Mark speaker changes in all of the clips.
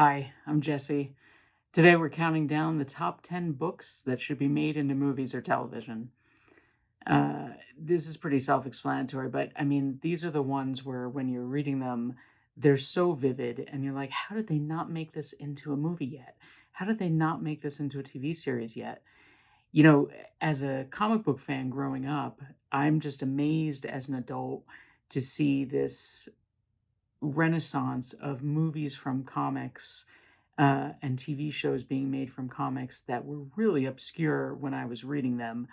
Speaker 1: Hi, I'm Jesse. Today we're counting down the top 10 books that should be made into movies or television. This is pretty self explanatory, but I mean, these are the ones where when you're reading them, they're so vivid, and you're like, how did they not make this into a movie yet? How did they not make this into a TV series yet? You know, as a comic book fan growing up, I'm just amazed as an adult to see this renaissance of movies from comics and TV shows being made from comics that were really obscure when I was reading them,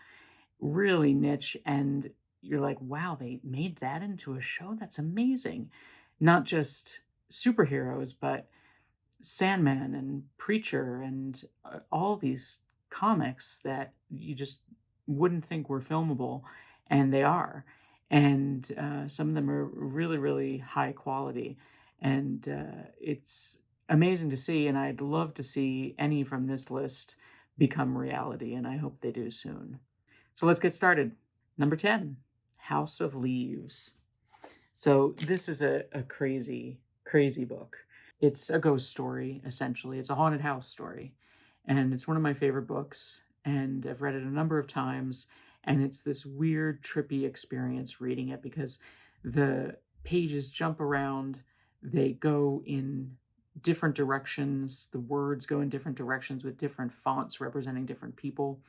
Speaker 1: really niche. And you're like, wow, they made that into a show? That's amazing. Not just superheroes, but Sandman and Preacher and all these comics that you just wouldn't think were filmable, and they are. And some of them are really, really high quality, and it's amazing to see. And I'd love to see any from this list become reality, and I hope they do soon. So let's get started. Number 10, House of Leaves. So this is a crazy, crazy book. It's a ghost story, essentially. It's a haunted house story. And it's one of my favorite books. And I've read it a number of times. And it's this weird, trippy experience reading it because the pages jump around, they go in different directions, the words go in different directions with different fonts representing different people.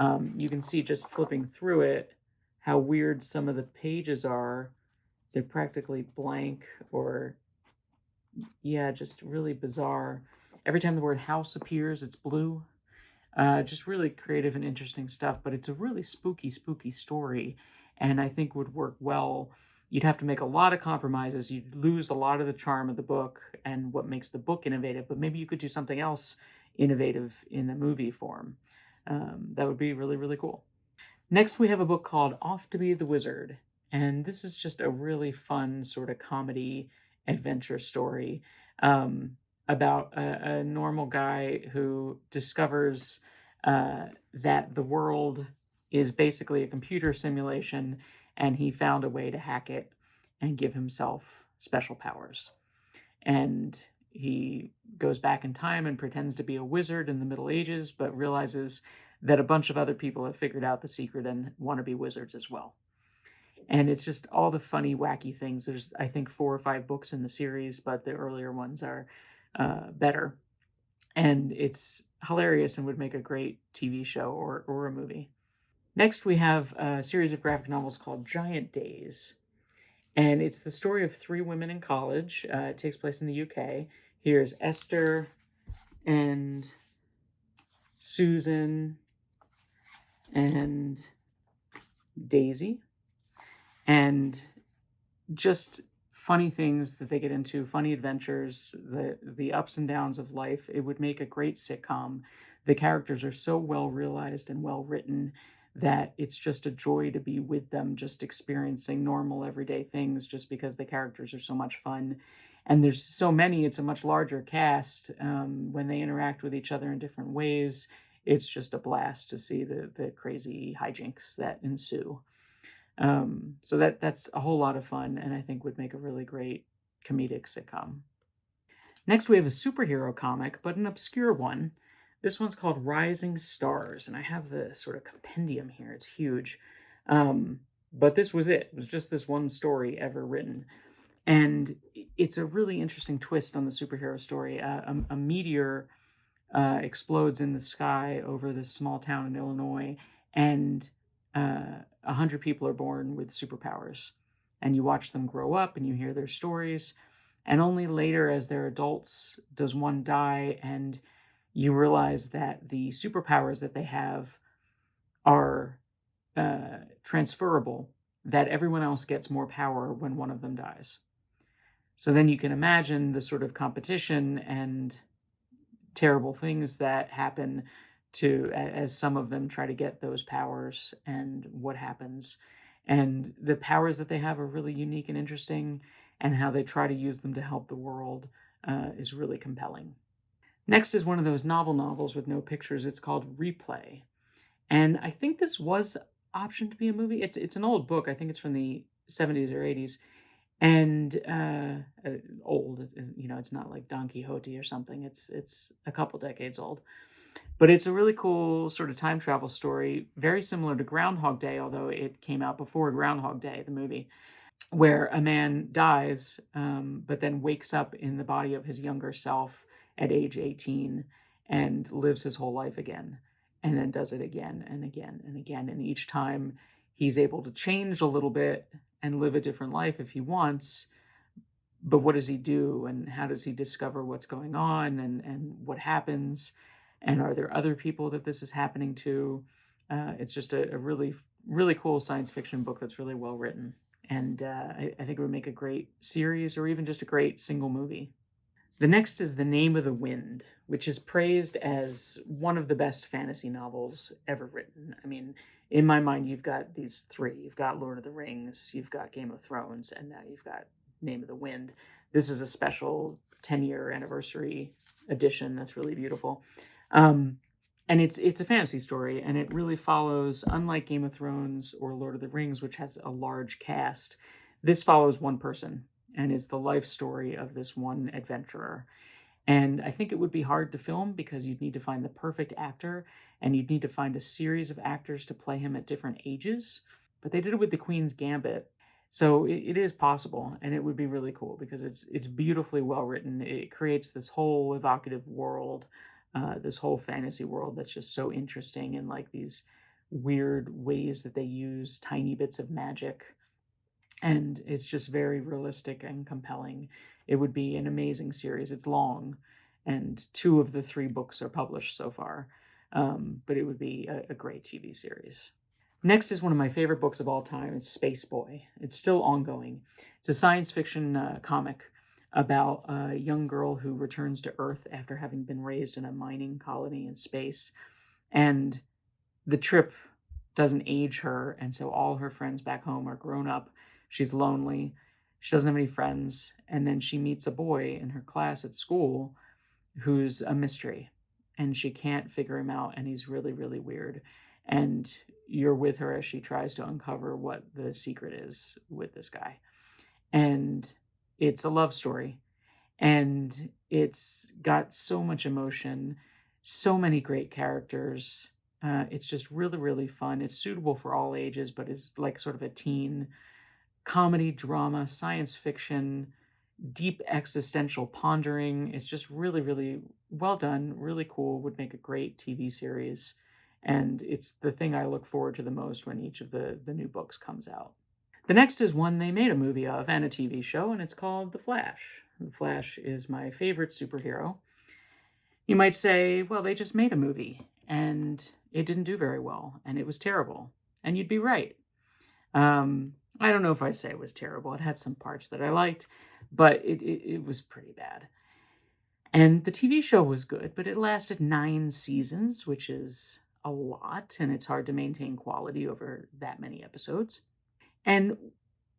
Speaker 1: You can see just flipping through it how weird some of the pages are. They're practically blank or, yeah, just really bizarre. Every time the word house appears, it's blue. Just really creative and interesting stuff, but it's a really spooky, spooky story, and I think would work well. You'd have to make a lot of compromises. You'd lose a lot of the charm of the book and what makes the book innovative, but maybe you could do something else innovative in the movie form. That would be really, really cool. Next, we have a book called Off to Be the Wizard. And this is just a really fun sort of comedy adventure story about a normal guy who discovers that the world is basically a computer simulation, and he found a way to hack it and give himself special powers. And he goes back in time and pretends to be a wizard in the Middle Ages, but realizes that a bunch of other people have figured out the secret and want to be wizards as well. And it's just all the funny, wacky things. There's, I think, 4 or 5 books in the series, but the earlier ones are better. And it's hilarious and would make a great TV show or a movie. Next, we have a series of graphic novels called Giant Days. And it's the story of 3 women in college. It takes place in the UK. Here's Esther and Susan and Daisy. And just funny things that they get into, funny adventures, the ups and downs of life. It would make a great sitcom. The characters are so well realized and well written that it's just a joy to be with them, just experiencing normal everyday things just because the characters are so much fun. And there's so many, it's a much larger cast. When they interact with each other in different ways, it's just a blast to see the crazy hijinks that ensue. So that's a whole lot of fun, and I think would make a really great comedic sitcom. Next, we have a superhero comic, but an obscure one. This one's called Rising Stars, and I have the sort of compendium here. It's huge. But this was it. It was just this one story ever written. And it's a really interesting twist on the superhero story. A meteor explodes in the sky over this small town in Illinois, and 100 people are born with superpowers. And you watch them grow up and you hear their stories. And only later, as they're adults, does one die, and you realize that the superpowers that they have are transferable, that everyone else gets more power when one of them dies. So then you can imagine the sort of competition and terrible things that happen to as some of them try to get those powers and what happens. And the powers that they have are really unique and interesting, and how they try to use them to help the world is really compelling. Next is one of those novels with no pictures. It's called Replay. And I think this was optioned to be a movie. It's an old book. I think it's from the 70s or 80s. and old. It's not like Don Quixote or something. It's a couple decades old, but it's a really cool sort of time travel story, very similar to Groundhog Day, although it came out before Groundhog Day, the movie, where a man dies, but then wakes up in the body of his younger self at age 18 and lives his whole life again, and then does it again and again and again. And each time he's able to change a little bit and live a different life if he wants. But what does he do, and how does he discover what's going on, and what happens? And are there other people that this is happening to? It's just a really, really cool science fiction book that's really well written. And I think it would make a great series or even just a great single movie. The next is The Name of the Wind, which is praised as one of the best fantasy novels ever written. I mean, in my mind, you've got these three. You've got Lord of the Rings, you've got Game of Thrones, and now you've got Name of the Wind. This is a special 10-year anniversary edition that's really beautiful. Um, and it's a fantasy story, and it really follows, unlike Game of Thrones or Lord of the Rings, which has a large cast, this follows one person and is the life story of this one adventurer. And I think it would be hard to film because you'd need to find the perfect actor, and you'd need to find a series of actors to play him at different ages. But they did it with The Queen's Gambit. So it is possible, and it would be really cool because it's beautifully well written. It creates this whole evocative world, this whole fantasy world that's just so interesting, and like these weird ways that they use tiny bits of magic, and it's just very realistic and compelling. It would be an amazing series. It's long, and two of the three books are published so far, but it would be a great TV series. Next is one of my favorite books of all time. It's Space Boy. It's still ongoing. It's a science fiction comic about a young girl who returns to Earth after having been raised in a mining colony in space. And the trip doesn't age her, and so all her friends back home are grown up. She's lonely. She doesn't have any friends. And then she meets a boy in her class at school who's a mystery, and she can't figure him out, and he's really, really weird. And you're with her as she tries to uncover what the secret is with this guy. And it's a love story, and it's got so much emotion, so many great characters. It's just really, really fun. It's suitable for all ages, but it's like sort of a teen comedy, drama, science fiction, deep existential pondering. It's just really, really well done, really cool, would make a great TV series. And it's the thing I look forward to the most when each of the new books comes out. The next is one they made a movie of and a TV show, and it's called The Flash. The Flash is my favorite superhero. You might say, well, they just made a movie, and it didn't do very well, and it was terrible. And you'd be right. I don't know if I say it was terrible. It had some parts that I liked, but it was pretty bad. And the TV show was good, but it lasted 9 seasons, which is a lot, and it's hard to maintain quality over that many episodes. And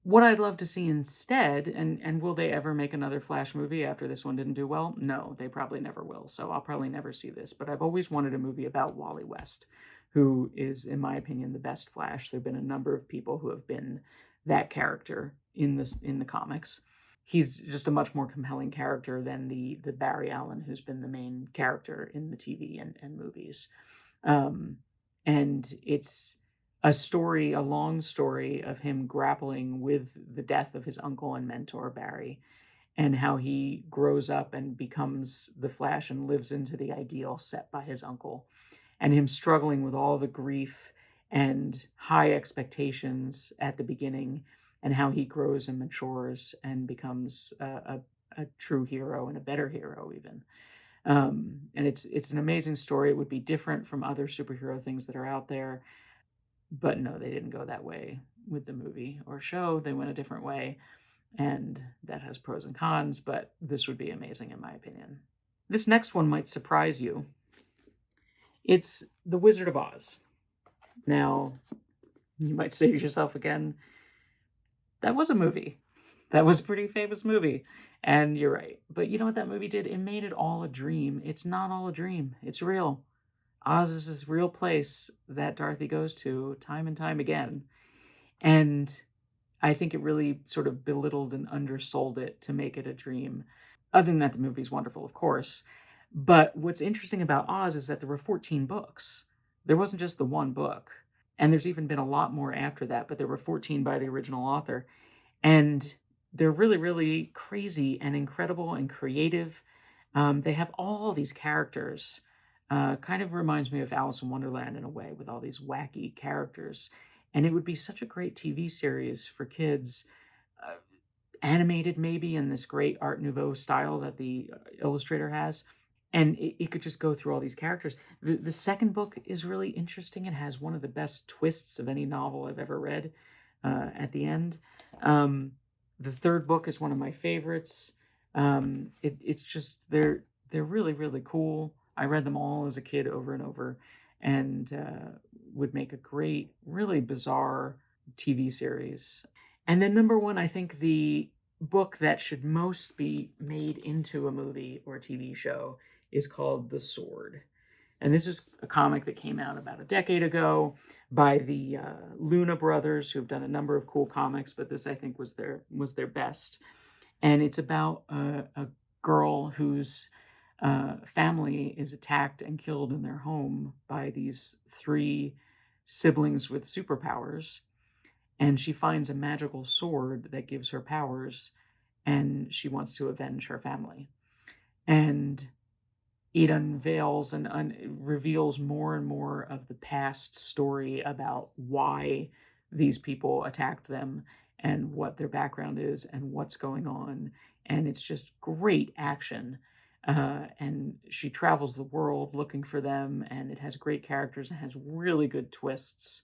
Speaker 1: what I'd love to see instead, and will they ever make another Flash movie after this one didn't do well? No, they probably never will. So I'll probably never see this. But I've always wanted a movie about Wally West, who is, in my opinion, the best Flash. There have been a number of people who have been that character in the comics. He's just a much more compelling character than the Barry Allen who's been the main character in the TV and movies. And it's a story, a long story of him grappling with the death of his uncle and mentor, Barry, and how he grows up and becomes the Flash and lives into the ideal set by his uncle, and him struggling with all the grief and high expectations at the beginning, and how he grows and matures and becomes a true hero and a better hero even. And it's an amazing story. It would be different from other superhero things that are out there. But no, they didn't go that way with the movie or show. They went a different way, and that has pros and cons, but this would be amazing in my opinion. This next one might surprise you. It's The Wizard of Oz. Now, you might say to yourself again, that was a movie. That was a pretty famous movie. And you're right. But you know what that movie did? It made it all a dream. It's not all a dream. It's real. Oz is this real place that Dorothy goes to time and time again. And I think it really sort of belittled and undersold it to make it a dream. Other than that, the movie's wonderful, of course. But what's interesting about Oz is that there were 14 books. There wasn't just the one book. And there's even been a lot more after that, but there were 14 by the original author. And they're really, really crazy and incredible and creative. They have all these characters. Kind of reminds me of Alice in Wonderland in a way, with all these wacky characters. And it would be such a great TV series for kids, uh, animated maybe in this great Art Nouveau style that the illustrator has. And it could just go through all these characters. The second book is really interesting and has one of the best twists of any novel I've ever read at the end. Um, the third book is one of my favorites. It's just they're really really cool. I read them all as a kid over and over, and would make a great, really bizarre TV series. And then number one, I think the book that should most be made into a movie or a TV show is called The Sword. And this is a comic that came out about a decade ago by the Luna brothers, who've done a number of cool comics, but this I think was their best. And it's about a girl whose family is attacked and killed in their home by these three siblings with superpowers, and she finds a magical sword that gives her powers, and she wants to avenge her family. And it unveils and reveals more and more of the past story about why these people attacked them and what their background is and what's going on. And it's just great action. And she travels the world looking for them, and it has great characters and has really good twists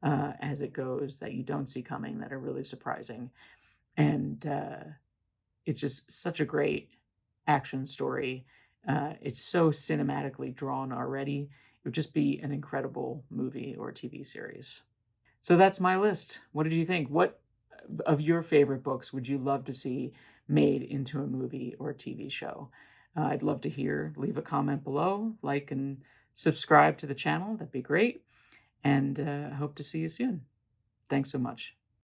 Speaker 1: as it goes that you don't see coming, that are really surprising. And it's just such a great action story. It's so cinematically drawn already. It would just be an incredible movie or TV series. So that's my list. What did you think? What of your favorite books would you love to see made into a movie or a TV show? I'd love to hear. Leave a comment below, like and subscribe to the channel. That'd be great. And I hope to see you soon. Thanks so much.